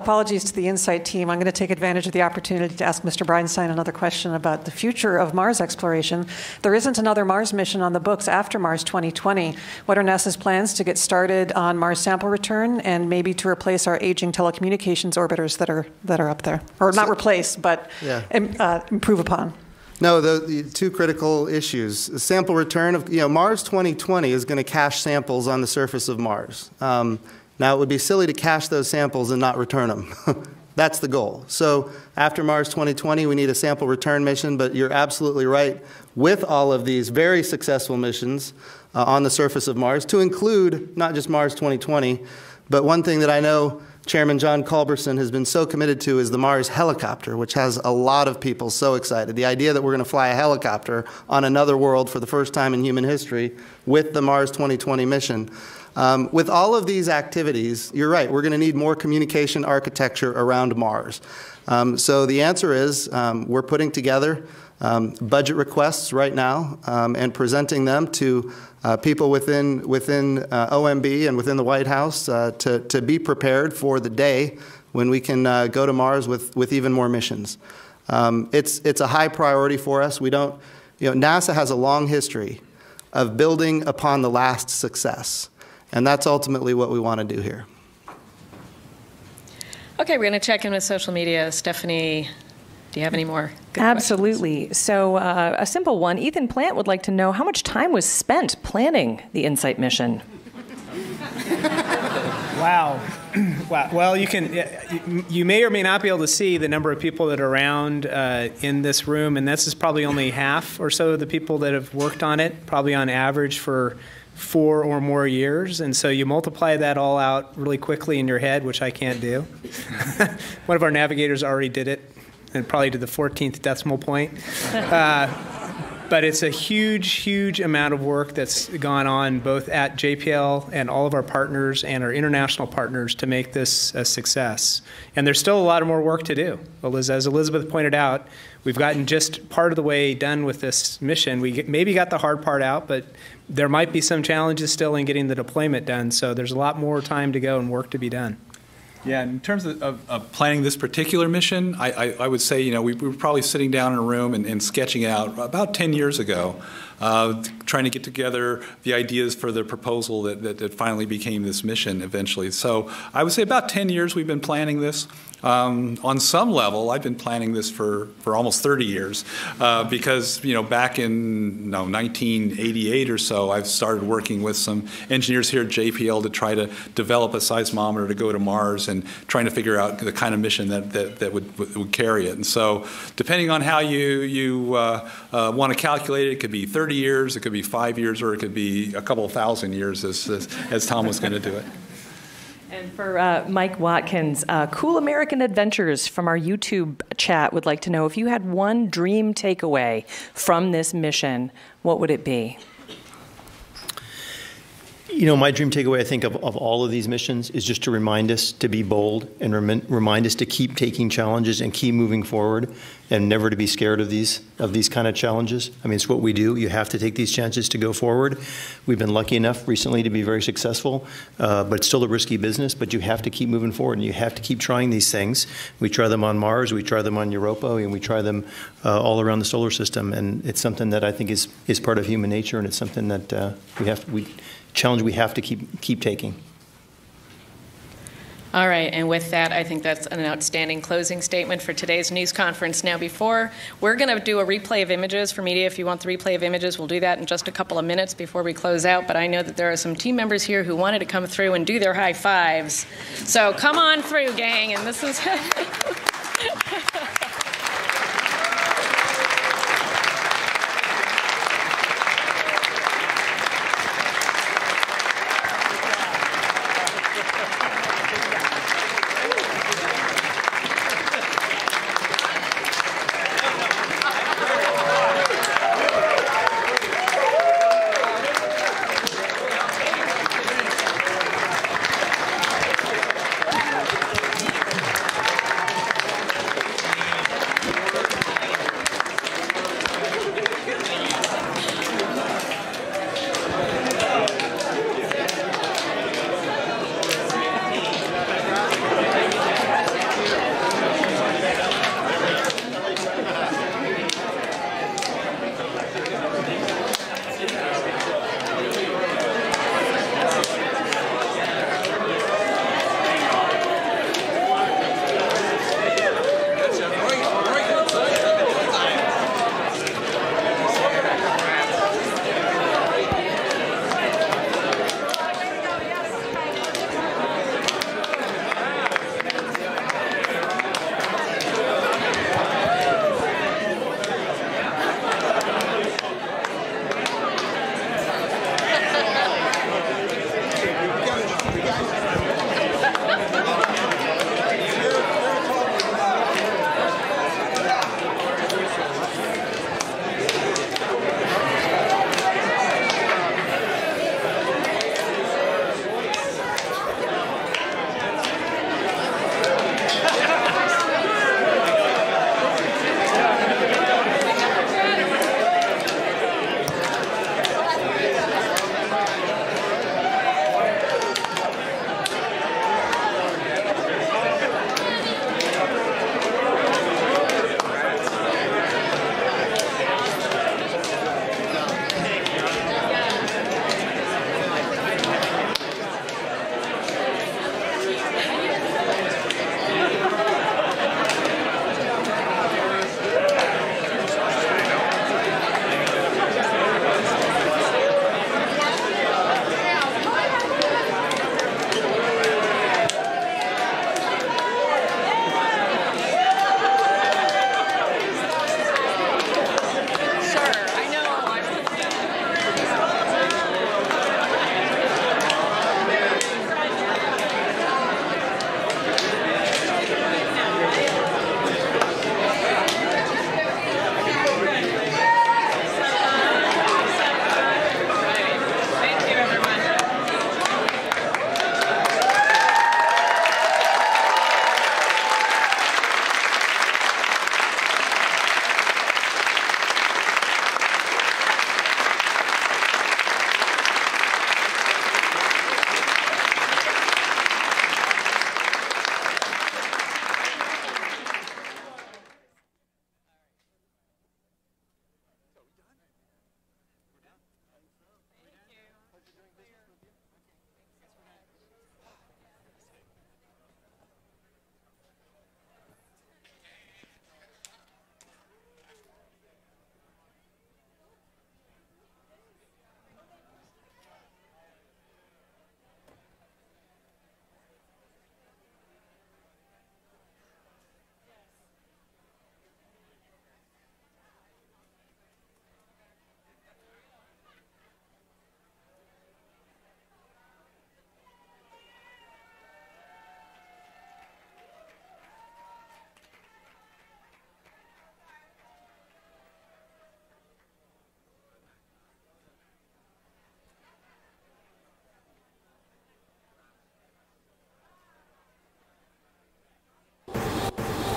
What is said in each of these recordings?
apologies to the InSight team. I'm going to take advantage of the opportunity to ask Mr. Bridenstine another question about the future of Mars exploration. There isn't another Mars mission on the books after Mars 2020. What are NASA's plans to get started on Mars sample return and maybe to replace our aging telecommunications orbiters that are up there? Or not replace, but improve upon? No, the two critical issues. The sample return of, Mars 2020 is going to cache samples on the surface of Mars. Now, it would be silly to cache those samples and not return them. That's the goal. So after Mars 2020, we need a sample return mission, but you're absolutely right. With all of these very successful missions on the surface of Mars, to include not just Mars 2020, but one thing that I know Chairman John Culberson has been so committed to is the Mars helicopter, which has a lot of people so excited. The idea that we're going to fly a helicopter on another world for the first time in human history with the Mars 2020 mission. With all of these activities, you're right, we're going to need more communication architecture around Mars. So the answer is we're putting together budget requests right now and presenting them to people within OMB and within the White House to be prepared for the day when we can go to Mars with even more missions. It's a high priority for us. We don't, NASA has a long history of building upon the last success. And that's ultimately what we want to do here. Okay, we're going to check in with social media. Stephanie, do you have any more good Absolutely. questions? So a simple one. Ethan Plant would like to know how much time was spent planning the InSight mission. Wow. Wow. Well, you may or may not be able to see the number of people that are around in this room, and this is probably only half or so of the people that have worked on it, probably on average for 4 or more years. And so you multiply that all out really quickly in your head, which I can't do. One of our navigators already did it, and probably to the 14th decimal point. But it's a huge, huge amount of work that's gone on both at JPL and all of our partners and our international partners to make this a success. And there's still a lot of more work to do. As Elizabeth pointed out, we've gotten just part of the way done with this mission. We maybe got the hard part out, but there might be some challenges still in getting the deployment done. So there's a lot more time to go and work to be done. Yeah, in terms of planning this particular mission, I would say, we were probably sitting down in a room and sketching out about 10 years ago, trying to get together the ideas for the proposal that finally became this mission eventually. So I would say about 10 years we've been planning this. On some level, I've been planning this for almost 30 years because, back in 1988 or so, I've started working with some engineers here at JPL to try to develop a seismometer to go to Mars and trying to figure out the kind of mission that would carry it. And so depending on how you want to calculate it, it could be 30 years, it could be 5 years, or it could be a couple of thousand years as Tom was going to do it. And for Mike Watkins, Cool American Adventures from our YouTube chat would like to know if you had one dream takeaway from this mission, what would it be? My dream takeaway, I think, of all of these missions is just to remind us to be bold and remind us to keep taking challenges and keep moving forward and never to be scared of these kind of challenges. I mean, it's what we do. You have to take these chances to go forward. We've been lucky enough recently to be very successful, but it's still a risky business, but you have to keep moving forward and you have to keep trying these things. We try them on Mars, we try them on Europa, and we try them all around the solar system, and it's something that I think is part of human nature, and it's something that challenge we have to keep taking. All right, and with that, I think that's an outstanding closing statement for today's news conference. Now, we're going to do a replay of images for media. If you want the replay of images, we'll do that in just a couple of minutes before we close out. But I know that there are some team members here who wanted to come through and do their high fives. So come on through, gang, and this is...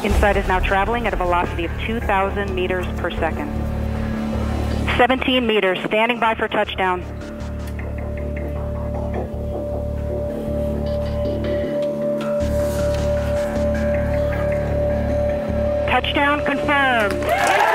InSight is now traveling at a velocity of 2,000 meters per second. 17 meters, standing by for touchdown. Touchdown confirmed.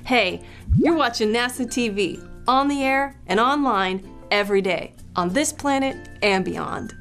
Hey, you're watching NASA TV, on the air and online every day, on this planet and beyond.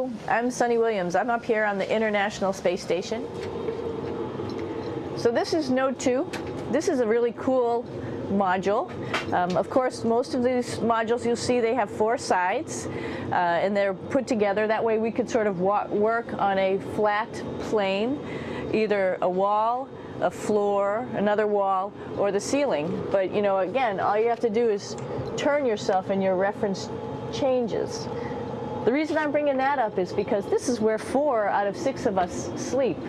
Hello, I'm Sunny Williams. I'm up here on the International Space Station. So this is Node 2. This is a really cool module. Of course, most of these modules you'll see they have 4 sides, and they're put together. That way we could sort of work on a flat plane, either a wall, a floor, another wall, or the ceiling. But you know, again, all you have to do is turn yourself and your reference changes. The reason I'm bringing that up is because this is where 4 out of 6 of us sleep.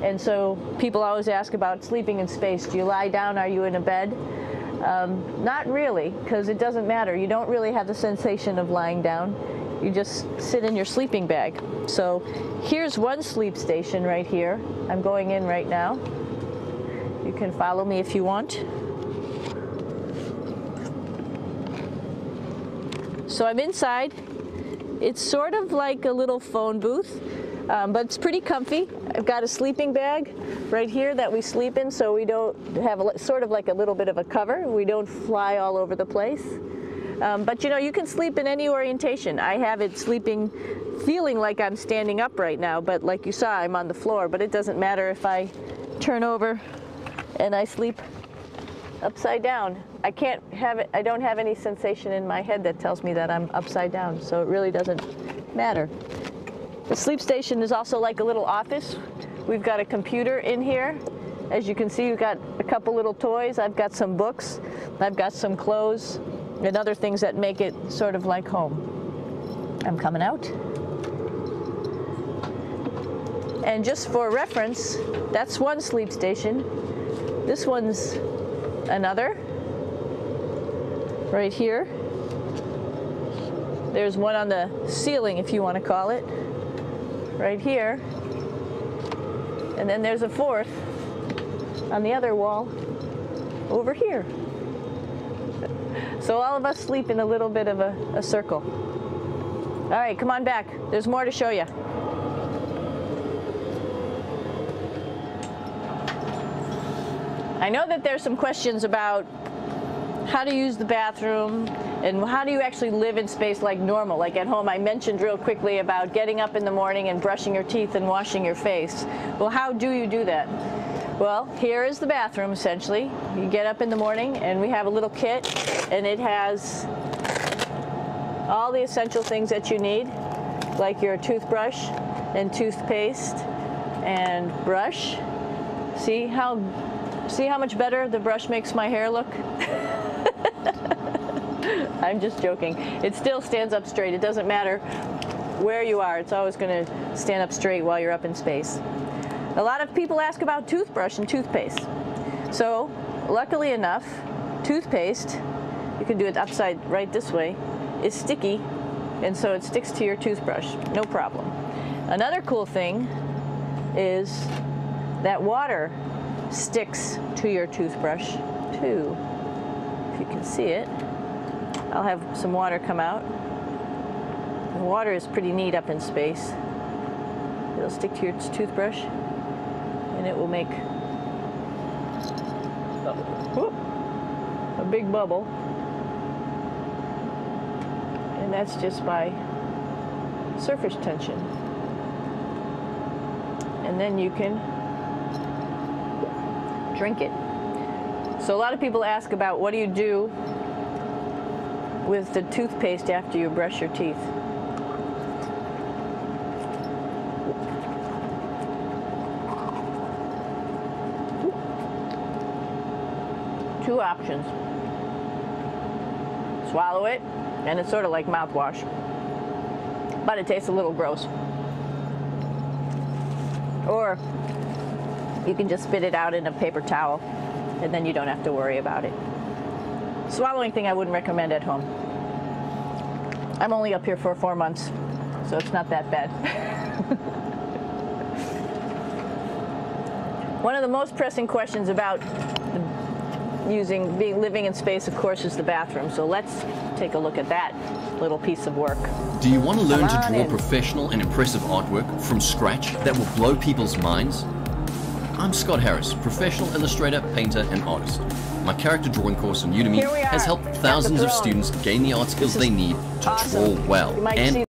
And so people always ask about sleeping in space. Do you lie down? Are you in a bed? Not really, because it doesn't matter. You don't really have the sensation of lying down. You just sit in your sleeping bag. So here's one sleep station right here. I'm going in right now. You can follow me if you want. So I'm inside. It's sort of like a little phone booth, but it's pretty comfy. I've got a sleeping bag right here that we sleep in, so we don't have sort of like a little bit of a cover. We don't fly all over the place. But you know, you can sleep in any orientation. I have it sleeping, feeling like I'm standing up right now, but like you saw, I'm on the floor. But it doesn't matter if I turn over and I sleep upside down. I can't have it, I don't have any sensation in my head that tells me that I'm upside down, so it really doesn't matter. The sleep station is also like a little office. We've got a computer in here. As you can see, we've got a couple little toys. I've got some books. I've got some clothes and other things that make it sort of like home. I'm coming out. And just for reference, that's one sleep station. This one's another. Right here. There's one on the ceiling, if you want to call it. Right here. And then there's a 4th on the other wall over here. So all of us sleep in a little bit of a circle. All right, come on back. There's more to show you. I know that there's some questions about how to use the bathroom and how do you actually live in space like normal, like at home. I mentioned real quickly about getting up in the morning and brushing your teeth and washing your face. Well, how do you do that? Well, here is the bathroom, essentially. You get up in the morning and we have a little kit, and it has all the essential things that you need, like your toothbrush and toothpaste and brush. See how much better the brush makes my hair look? I'm just joking. It still stands up straight. It doesn't matter where you are. It's always going to stand up straight while you're up in space. A lot of people ask about toothbrush and toothpaste. So, luckily enough, toothpaste, you can do it upside right this way, is sticky, and so it sticks to your toothbrush. No problem. Another cool thing is that water sticks to your toothbrush too. If you can see it, I'll have some water come out. The water is pretty neat up in space. It'll stick to your toothbrush and it will make a big bubble. And that's just by surface tension. And then you can drink it. So a lot of people ask about what do you do with the toothpaste after you brush your teeth. Two options. Swallow it, and it's sort of like mouthwash, but it tastes a little gross. Or you can just spit it out in a paper towel, and then you don't have to worry about it. Swallowing thing I wouldn't recommend at home. I'm only up here for 4 months, so it's not that bad. One of the most pressing questions about living in space, of course, is the bathroom. So let's take a look at that little piece of work. Do you want to learn to draw professional and impressive artwork from scratch that will blow people's minds? I'm Scott Harris, professional illustrator, painter, and artist. My character drawing course on Udemy has helped thousands of students gain the art skills they need to draw well and